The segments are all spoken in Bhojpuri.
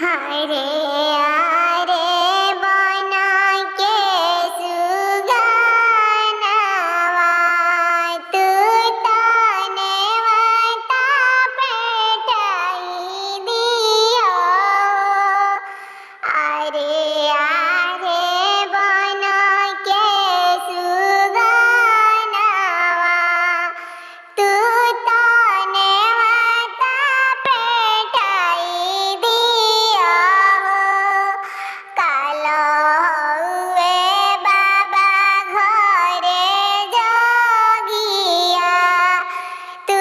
हरे आरे बना के सुगनवा तू तने वता पेटाई दियो। अरे आरे बना के सुगनवा तू तने वता पेटाई दियो। कालो हुए बाबा घरे जोगिया तू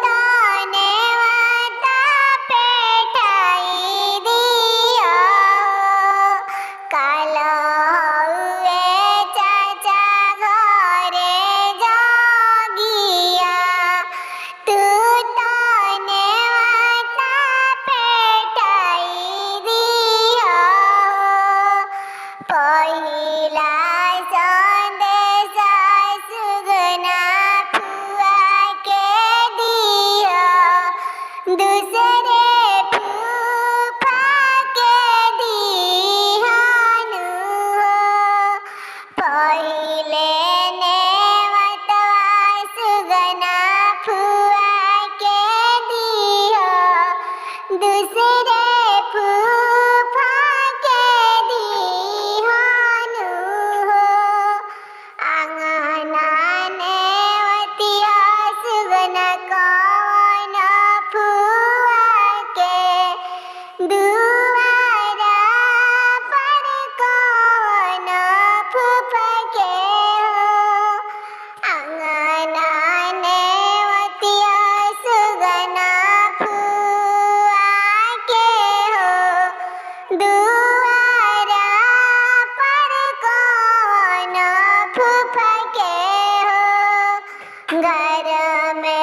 तने वता पेटाई दियो। कालो हुए चाचा घरे जोगिया तू तने वता पेटाई दियो। पहिला संदेश सुगना फुआ के दियो। दूसरे फूफा के दिहनु हो। पहिले नेवतवा सुगना फुआ के दियो। दूसरे फूफा के दिहनु हो। आंगना नेवतिया सुगना कौन फुआ के दुआरा पर कौन फूफा के हो। आंगना नेवतिया सुगना फुआ के हो। दुआरा पर कौन फूफा के हो। घर में